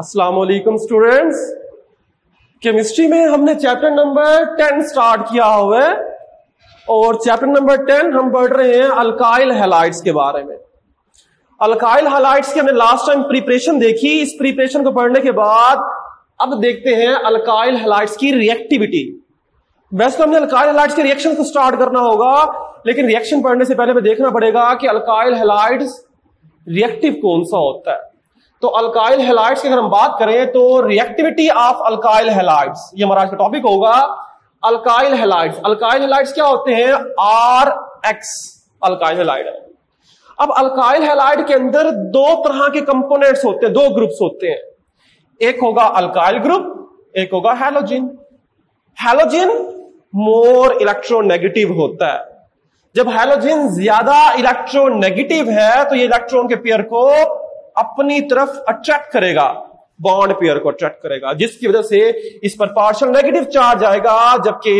अस्सलाम वालेकुम students. Chemistry में हमने चैप्टर नंबर 10 स्टार्ट किया हुआ है और चैप्टर नंबर 10 हम पढ़ रहे हैं अल्काइल हैलाइड्स के बारे में। अल्काइल हैलाइड्स की हमने लास्ट टाइम प्रिपरेशन देखी। इस प्रिपरेशन को पढ़ने के बाद अब देखते हैं अल्काइल हैलाइड्स की रिएक्टिविटी। वैसे तो हमने अल्काइल हैलाइड्स के रिएक्शन को स्टार्ट करना होगा, लेकिन रिएक्शन पढ़ने से पहले हमें देखना पड़ेगा कि अल्काइल हैलाइड्स रिएक्टिव कौन सा होता है। तो अल्काइल हैलाइड्स की अगर हम बात करें तो रिएक्टिविटी ऑफ अल्काइल हैलाइड्स, ये हमारा आज का टॉपिक होगा। अल्काइल हैलाइड्स, अल्काइल हैलाइड्स क्या होते हैं? RX अल्काइल हैलाइड है। अब अल्काइल हैलाइड के अंदर दो तरह के कंपोनेंट्स होते हैं, दो ग्रुप्स होते हैं। एक होगा अल्काइल ग्रुप, एक होगा हैलोजन। हैलोजन मोर इलेक्ट्रोनेगेटिव होता है। जब हैलोजन ज्यादा इलेक्ट्रोनेगेटिव है तो ये इलेक्ट्रॉन के पेयर को अपनी तरफ अट्रैक्ट करेगा, बॉन्ड पेयर को अट्रैक्ट करेगा, जिसकी वजह से इस पर पार्शियल नेगेटिव चार्ज आएगा, जबकि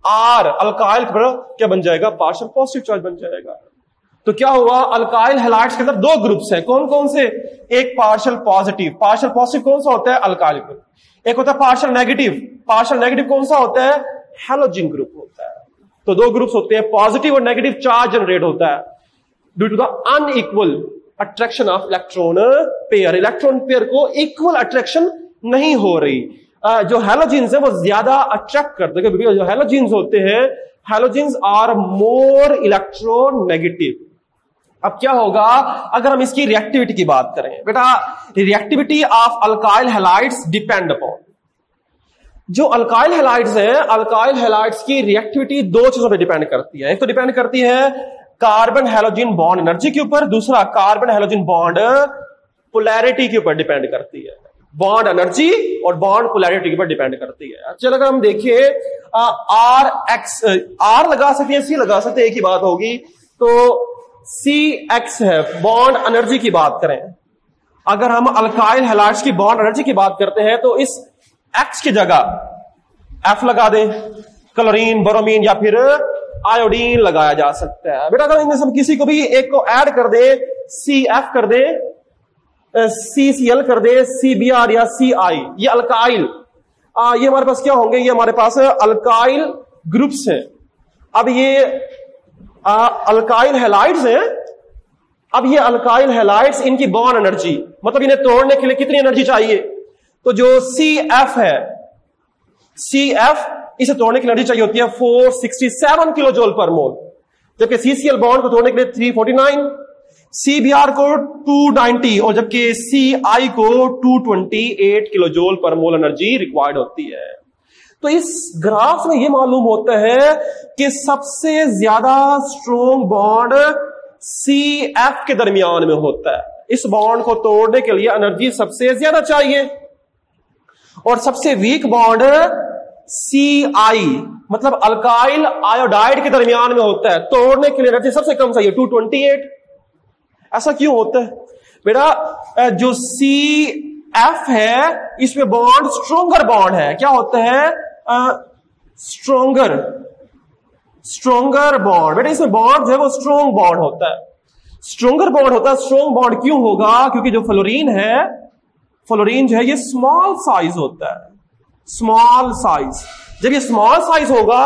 R अल्काइल पर क्या बन जाएगा? पार्शियल पॉजिटिव चार्ज बन जाएगा। तो क्या हुआ? अल्काइल हैलाइड्स के अंदर दो ग्रुप्स हैं। कौन कौन से? एक पार्शियल पॉजिटिव। पार्शियल पॉजिटिव कौन सा होता है? Alkyl group. एक होता है पार्शियल नेगेटिव। पार्शियल नेगेटिव कौन सा होता है? हैलोजन ग्रुप होता है। तो दो ग्रुप्स होते हैं, पॉजिटिव और नेगेटिव चार्ज जनरेट होता है due to the unequal attraction of electron pair. Electron pair को इक्वल अट्रैक्शन नहीं हो रही। जो हैलोजेंस है वो ज्यादा अट्रैक्ट करते हैं, क्योंकि जो हैलोजेंस होते हैं, हैलोजेंस आर मोर इलेक्ट्रोनेगेटिव। अब क्या होगा अगर हम इसकी रिएक्टिविटी की बात करें? बेटा, reactivity of alkyl halides depend upon, जो अल्काइल हैलाइड्स हैं, अल्काइल हैलाइड्स की रिएक्टिविटी दो चीजों पर डिपेंड करती है। एक तो डिपेंड करती है कार्बन हैलोजन बॉन्ड एनर्जी के ऊपर, दूसरा कार्बन हैलोजन बॉन्ड पोलैरिटी के ऊपर डिपेंड करती है। बॉन्ड एनर्जी और बॉन्ड पोलैरिटी के ऊपर डिपेंड करती है। चलो अगर हम देखें RX, R लगा सकते हैं, C लगा सकते हैं, एक ही बात होगी। तो CX है बॉन्ड एनर्जी की बात करें। अगर हम अल्काइल हैलाइड्स की बॉन्ड एनर्जी की बात करते हैं तो इस X की जगह F लगा दें, क्लोरीन, ब्रोमीन या फिर आयोडीन लगाया जा सकता है। बेटा अगर इनमें से किसी को भी एक को ऐड कर दे, CF कर दे, CCl कर दे, CBr या CI, ये अल्काइल, ये हमारे पास क्या होंगे? ये हमारे पास अल्काइल ग्रुप्स हैं। अब ये अल्काइल हैलाइड्स हैं। अब ये अल्काइल हैलाइड्स, इनकी बॉन्ड एनर्जी, मतलब इन्हें तोड़ने के लिए कितनी एनर्जी चाहिए? तो जो CF है, CF, इसे तोड़ने की एनर्जी चाहिए होती है 467 किलो जूल पर मोल, जबकि CCl बॉन्ड को तोड़ने के लिए 349, CBr को 290 और जबकि CI को 228 किलो जूल पर मोल एनर्जी रिक्वायर्ड होती है। तो इस ग्राफ में यह मालूम होता है कि सबसे ज्यादा स्ट्रॉन्ग बॉन्ड CF के दरमियान में होता है। इस बॉन्ड को तोड़ने के लिए एनर्जी सबसे ज्यादा चाहिए, और सबसे वीक बॉन्ड CI मतलब अल्काइल आयोडाइड के दरमियान में होता है। तोड़ने के लिए एनर्जी सबसे कम चाहिए 228। ऐसा क्यों होता है? बेटा जो CF है इसमें बॉन्ड स्ट्रोंगर बॉन्ड है। क्या होता है? Stronger bond. बेटा इसमें बॉन्ड जो है वो स्ट्रोंग बॉन्ड होता है, स्ट्रोंगर बॉन्ड होता है। स्ट्रोंग बॉन्ड क्यों होगा? क्योंकि जो फ्लोरीन है, फ्लोरीन जो है ये स्मॉल साइज होता है, स्मॉल साइज। जब ये स्मॉल साइज होगा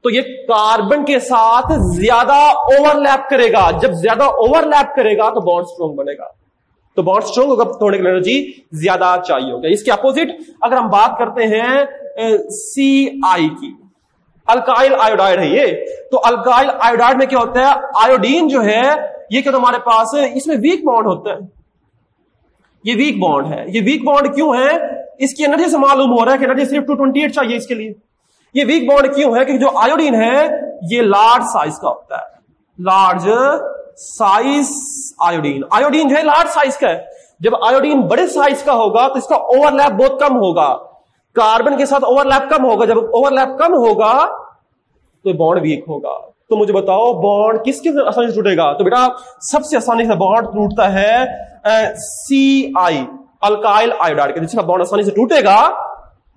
तो ये कार्बन के साथ ज्यादा ओवरलैप करेगा। जब ज्यादा ओवरलैप करेगा तो बॉन्ड स्ट्रॉन्ग बनेगा। तो बॉन्ड स्ट्रॉन्ग होगा, तोड़ने की एनर्जी ज्यादा चाहिए होगा। इसके अपोजिट अगर हम बात करते हैं CI की, अल्काइल आयोडाइड है ये। तो अल्काइल आयोडाइड में क्या होता है? आयोडीन जो है ये क्या हमारे पास है, इसमें वीक बॉन्ड होता है। ये वीक बॉन्ड है। ये वीक बॉन्ड क्यों है? इसकी एनर्जी से मालूम हो रहा है कि एनर्जी सिर्फ 228 चाहिए इसके लिए। ये वीक बॉन्ड क्यों है? क्योंकि जो आयोडीन है ये लार्ज साइज का होता है, लार्ज साइज आयोडीन। आयोडीन जो है लार्ज साइज का है। जब आयोडीन बड़े साइज का होगा तो इसका ओवरलैप बहुत कम होगा, कार्बन के साथ ओवरलैप कम होगा। जब ओवरलैप कम होगा तो बॉन्ड वीक होगा। तो मुझे बताओ बॉन्ड किसके आसानी से टूटेगा? तो बेटा सबसे आसानी से बॉन्ड टूटता है CI अल्काइल आयोडाइड के। जिसका बॉन्ड आसानी से टूटेगा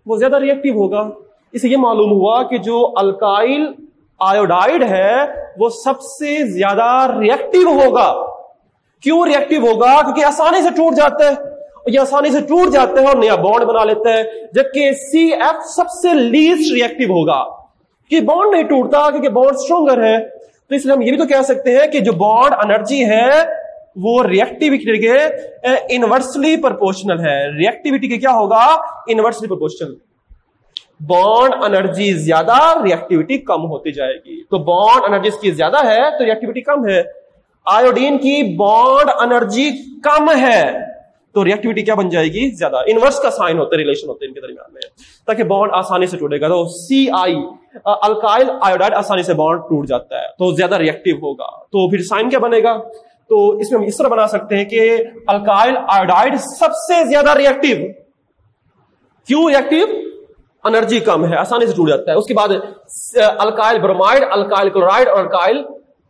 वो ज्यादा रिएक्टिव होगा। इसे ये मालूम हुआ कि जो अल्काइल आयोडाइड है वो सबसे ज्यादा रिएक्टिव होगा। क्यों रिएक्टिव होगा? क्योंकि आसानी से टूट जाता है। ये आसानी से टूट जाते हैं और नया बॉन्ड बना लेते हैं, जबकि CF सबसे लीस्ट रिएक्टिव होगा कि बॉन्ड नहीं टूटता क्योंकि बॉन्ड स्ट्रॉन्गर है। तो इसलिए हम ये भी तो कह सकते हैं कि जो बॉन्ड एनर्जी है वो रिएक्टिविटी के इनवर्सली प्रोपोर्शनल है। रिएक्टिविटी के क्या होगा? Inversely proportional. बॉन्ड एनर्जी ज्यादा, रिएक्टिविटी कम होती जाएगी। तो बॉन्ड एनर्जी इसकी ज्यादा है तो रिएक्टिविटी कम है। आयोडीन की बॉन्ड एनर्जी कम है तो रिएक्टिविटी क्या बन जाएगी? ज्यादा। इनवर्स का साइन होता है, रिलेशन होते हैं इनके दरमियान में, ताकि बॉन्ड आसानी से टूटेगा। तो CI अल्काइल आयोडाइड आसानी से बॉन्ड टूट जाता है तो ज्यादा रिएक्टिव होगा। तो फिर साइन क्या बनेगा? तो इसमें हम इस तरह बना सकते हैं कि अल्काइल आयोडाइड सबसे ज्यादा रिएक्टिव। क्यों रिएक्टिव? एनर्जी कम है, आसानी से टूट जाता है। उसके बाद अल्काइल ब्रोमाइड, अल्काइल क्लोराइड और अल्काइल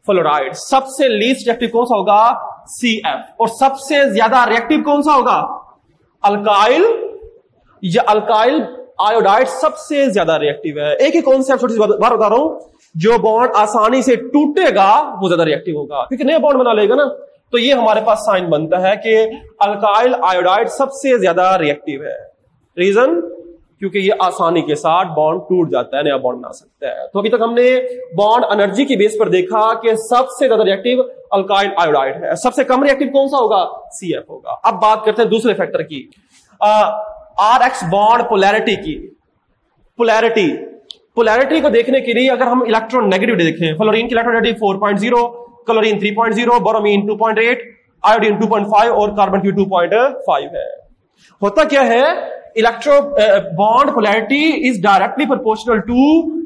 फ्लोराइड। सबसे लीस्ट रिएक्टिव कौन सा होगा? CF। और सबसे ज्यादा रिएक्टिव कौन सा होगा? अल्काइल या अल्काइल आयोडाइड सबसे ज्यादा रिएक्टिव है। एक ही कॉन्सेप्ट छोटी सी बार बता रहा हूं, जो बॉन्ड आसानी से टूटेगा वो ज्यादा रिएक्टिव होगा क्योंकि नया बॉन्ड बना लेगा ना। तो ये हमारे पास साइन बनता है कि अल्काइल आयोडाइड सबसे ज्यादा रिएक्टिव है। रीजन? क्योंकि ये आसानी के साथ बॉन्ड टूट जाता है, नया बॉन्ड बना सकता है। तो अभी तक हमने बॉन्ड एनर्जी की बेस पर देखा कि सबसे ज्यादा रिएक्टिव अल्काइल आयोडाइड है, सबसे कम रिएक्टिव कौन सा होगा? CF होगा। अब बात करते हैं दूसरे फैक्टर की, RX बॉन्ड पोलैरिटी की। पोलैरिटी को देखने के लिए अगर हम इलेक्ट्रोनेगेटिविटी देखें, फ्लोरीन की इलेक्ट्रोनेगेटिविटी 4.0, क्लोरीन 3.0, बोरोमीन 2.8, आयोडीन 2.5 और कार्बन की 2.5 है। होता क्या है? Electro bond polarity is directly proportional to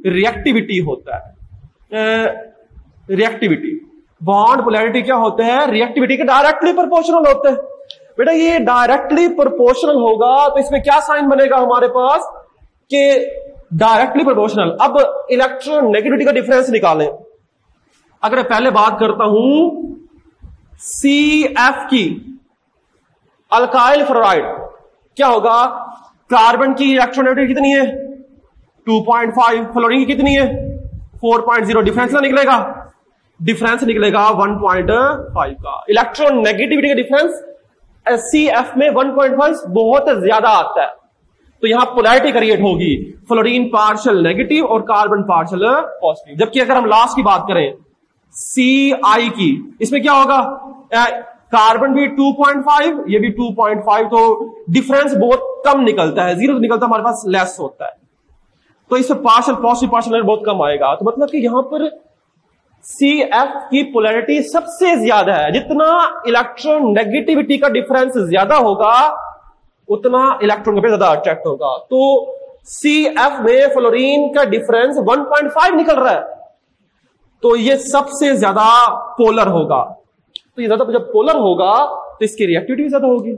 reactivity होता है। रिएक्टिविटी बॉन्ड पोलैरिटी क्या होते हैं? रिएक्टिविटी के डायरेक्टली प्रोपोर्शनल होते हैं। बेटा ये डायरेक्टली प्रोपोर्शनल होगा तो इसमें क्या साइन बनेगा हमारे पास कि डायरेक्टली प्रोपोर्शनल। अब इलेक्ट्रोनेगेटिविटी का डिफरेंस निकालें। अगर मैं पहले बात करता हूं CF की, अल्काइल फ्लोराइड क्या होगा? कार्बन की इलेक्ट्रोनेगेटिविटी कितनी है? 2.5। फ्लोरीन की कितनी है? 4.0। डिफरेंस क्या निकलेगा? डिफरेंस निकलेगा 1.5 का। इलेक्ट्रोनेगेटिविटी का डिफरेंस CF में 1.5 बहुत ज्यादा आता है, तो यहां पोलैरिटी क्रिएट होगी, फ्लोरीन पार्शियल नेगेटिव और कार्बन पार्शियल पॉजिटिव। जबकि अगर हम लास्ट की बात करें CI की, इसमें क्या होगा? कार्बन भी 2.5, ये भी 2.5, तो डिफरेंस बहुत कम निकलता है, 0 निकलता, हमारे पास लेस होता है। तो इससे पार्शियल पॉजिटिव पार्शियल बहुत कम आएगा। तो मतलब कि यहां पर CF की पोलैरिटी सबसे ज्यादा है। जितना इलेक्ट्रोनेगेटिविटी का डिफरेंस ज्यादा होगा उतना इलेक्ट्रॉन पे ज्यादा अट्रैक्ट होगा। तो CF में फ्लोरीन का डिफरेंस 1.5 निकल रहा है, तो ये सबसे ज्यादा पोलर होगा। तो ये ज्यादा जब पोलर होगा तो इसकी रिएक्टिविटी भी ज्यादा होगी।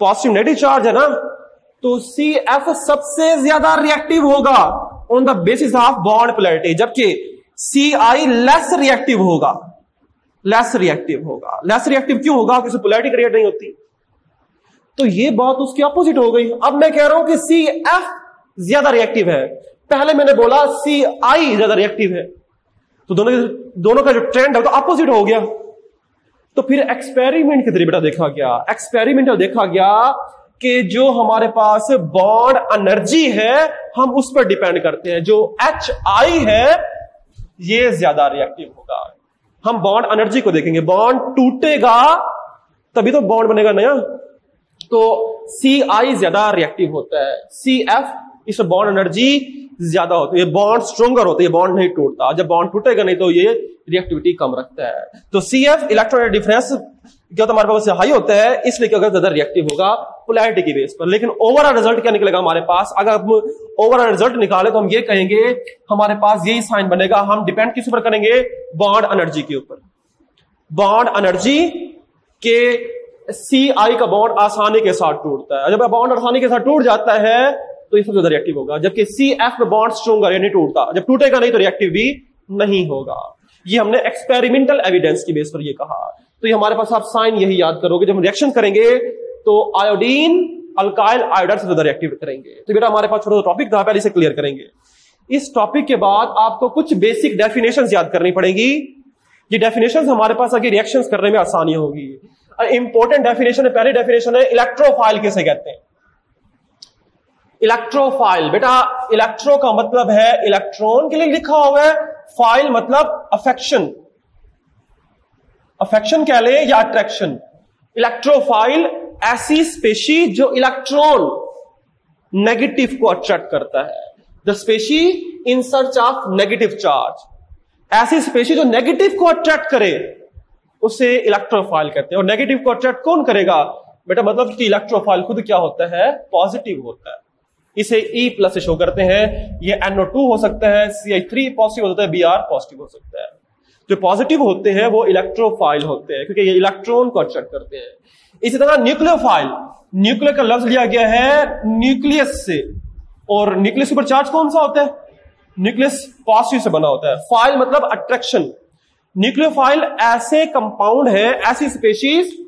पॉजिटिव नेगेटिव चार्ज है ना, तो CF सबसे ज्यादा रिएक्टिव होगा on the basis of bond polarity, जबकि CI लेस रिएक्टिव होगा। लेस रिएक्टिव क्यों होगा? क्योंकि पोलैरिटी क्रिएट नहीं होती। तो ये बात उसकी अपोजिट हो गई। अब मैं कह रहा हूं कि CF ज्यादा रिएक्टिव है, पहले मैंने बोला CI ज्यादा रिएक्टिव है, तो दोनों का जो ट्रेंड है तो अपोजिट हो गया। तो फिर एक्सपेरिमेंट के जरिए बेटा देखा गया, एक्सपेरिमेंटल देखा गया कि जो हमारे पास बॉन्ड एनर्जी है हम उस पर डिपेंड करते हैं। जो HI है ये ज्यादा रिएक्टिव होगा। हम बॉन्ड एनर्जी को देखेंगे, बॉन्ड टूटेगा तभी तो बॉन्ड बनेगा नया। तो CI ज्यादा रिएक्टिव होता है, CF इस बॉन्ड एनर्जी ज्यादा होती है, बॉन्ड स्ट्रोंगर होता है, बॉन्ड नहीं टूटता। जब बॉन्ड टूटेगा नहीं तो ये रिएक्टिविटी कम रखता है। तो CF इलेक्ट्रॉनिक डिफरेंस क्या हमारे पास हाई होता है, इसलिए क्या ज्यादा रिएक्टिव होगा पोलैरिटी की बेस पर। लेकिन ओवरऑल रिजल्ट क्या निकलेगा हमारे पास? अगर हम ओवरऑल रिजल्ट निकाले तो हम ये कहेंगे हमारे पास यही साइन बनेगा। हम डिपेंड किस ऊपर करेंगे? बॉन्ड एनर्जी के ऊपर। बॉन्ड एनर्जी के CI का बॉन्ड आसानी के साथ टूटता है। जब बॉन्ड आसानी के साथ टूट जाता है तो ये सबसे ज्यादा रिएक्टिव होगा, जबकि CF में बॉन्ड स्ट्रॉन्गर नहीं टूटता। जब टूटेगा नहीं तो रिएक्टिव भी नहीं होगा। ये हमने एक्सपेरिमेंटल एविडेंस की बेस पर ये कहा। तो ये हमारे पास आप साइन यही याद करोगे, जब हम रिएक्शन करेंगे तो आयोडीन अल्काइल आयोडाइड से ज्यादा रिएक्टिव करेंगे। तो बेटा हमारे पास छोटा सा टॉपिक था, पहले से क्लियर करेंगे। इस टॉपिक के बाद आपको कुछ बेसिक डेफिनेशंस याद करनी पड़ेगी। ये डेफिनेशंस हमारे पास आगे रिएक्शंस करने में आसानी होगी। इंपॉर्टेंट डेफिनेशन है, पहली डेफिनेशन है इलेक्ट्रोफाइल किसे कहते हैं। इलेक्ट्रोफाइल, बेटा इलेक्ट्रो का मतलब है इलेक्ट्रॉन के लिए लिखा हुआ है, फाइल मतलब अफेक्शन, अफेक्शन कह ले या अट्रैक्शन। इलेक्ट्रोफाइल ऐसी स्पेशी जो इलेक्ट्रॉन नेगेटिव को अट्रैक्ट करता है, the species in search of negative charge, ऐसी स्पेशी जो नेगेटिव को अट्रैक्ट करे उसे इलेक्ट्रोफाइल कहते हैं। और नेगेटिव को अट्रैक्ट कौन करेगा बेटा, मतलब कि इलेक्ट्रोफाइल खुद क्या होता है, पॉजिटिव होता है। इसे E+ से शो करते हैं। ये NO2 हो सकता है, Ci3 पॉजिटिव होता है, Br पॉजिटिव हो सकता है। जो पॉजिटिव होते हैं वो इलेक्ट्रोफाइल होते हैं क्योंकि ये इलेक्ट्रॉन को अट्रैक्ट करते हैं। इसी तरह न्यूक्लियोफाइल, न्यूक्लियर का लफ्ज लिया गया है न्यूक्लियस से, और न्यूक्लियस के ऊपर चार्ज कौन सा होता है, न्यूक्लियस पॉजिटिव से बना होता है। फाइल मतलब अट्रैक्शन। न्यूक्लियोफाइल ऐसे कंपाउंड है, ऐसी स्पेशीज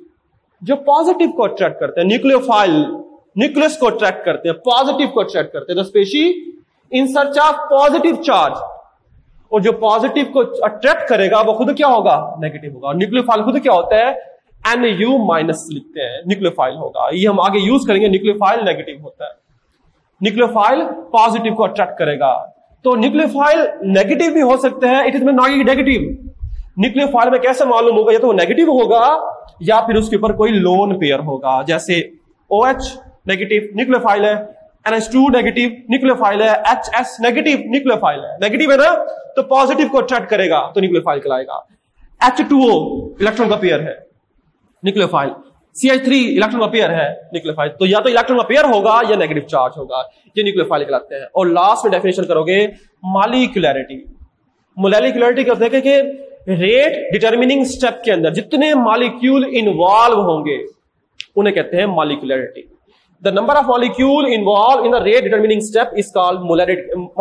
जो पॉजिटिव को अट्रैक्ट करते हैं। न्यूक्लियोफाइल न्यूक्लियस को अट्रैक्ट करते हैं, पॉजिटिव को अट्रैक्ट करते हैं। The species in search of positive charge, और जो पॉजिटिव को अट्रैक्ट करेगा वो खुद क्या होगा, नेगेटिव होगा। न्यूक्लियोफाइल खुद क्या होता है, Nu- लिखते हैं, न्यूक्लियोफाइल होगा। ये हम आगे यूज करेंगे। न्यूक्लियोफाइल नेगेटिव होता है, न्यूक्लियोफाइल पॉजिटिव को अट्रैक्ट करेगा। तो न्यूक्लियोफाइल नेगेटिव भी हो सकते हैं, इट इज नेगेटिव। न्यूक्लियोफाइल में कैसे मालूम होगा, या तो वो नेगेटिव होगा या फिर उसके ऊपर कोई लोन पेयर होगा। जैसे OH नेगेटिव न्यूक्लियोफाइल है, NH2 नेगेटिव न्यूक्लियोफाइल है, HS नेगेटिव न्यूक्लियोफाइल है। नेगेटिव है ना, तो पॉजिटिव को अट्रैक्ट करेगा तो न्यूक्लियोफाइल कहलाएगा। H2O इलेक्ट्रॉन का पेयर है, न्यूक्लियोफाइल। Ci3 इलेक्ट्रॉन का पेयर है, न्यूक्लियोफाइल। तो या तो इलेक्ट्रॉन का पेयर होगा या नेगेटिव चार्ज होगा, ये न्यूक्लियोफाइल कहलाते हैं। और लास्ट में डेफिनेशन करोगे मॉलिक्यूलैरिटी। मॉलिक्यूलैरिटी कहते हैं कि रेट डिटर्मिनिंग स्टेप के अंदर जितने मॉलिक्यूल इन्वॉल्व होंगे उन्हें कहते हैं मॉलिक्यूलैरिटी। The number of molecule involved in the rate determining step is called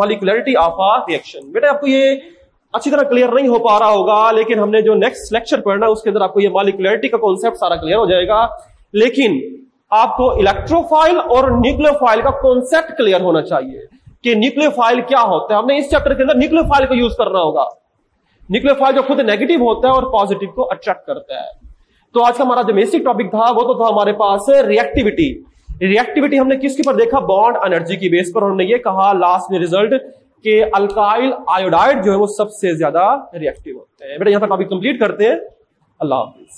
molecularity of a reaction। बेटा आपको ये अच्छी तरह क्लियर नहीं हो पा रहा होगा, लेकिन हमने जो नेक्स्ट लेक्चर पढ़ना है उसके अंदर आपको ये मॉलिक्यूलैरिटी का कॉन्सेप्ट सारा क्लियर हो जाएगा। लेकिन आपको इलेक्ट्रोफाइल और न्यूक्लियोफाइल का कॉन्सेप्ट क्लियर होना चाहिए कि न्यूक्लियोफाइल क्या होता है। हमने इस चैप्टर के अंदर न्यूक्लियोफाइल को यूज करना होगा। न्यूक्लियोफाइल जो खुद नेगेटिव होता है और पॉजिटिव को अट्रैक्ट करता है। तो आज का हमारा जो बेसिक टॉपिक था वो तो था हमारे पास रिएक्टिविटी। रिएक्टिविटी हमने किसके पर देखा, बॉन्ड एनर्जी की बेस पर। हमने ये कहा लास्ट में रिजल्ट कि अल्काइल आयोडाइड जो है वो सबसे ज्यादा रिएक्टिव होते हैं। बेटा यहां पर टॉपिक कंप्लीट करते हैं। अल्लाह हाफिज।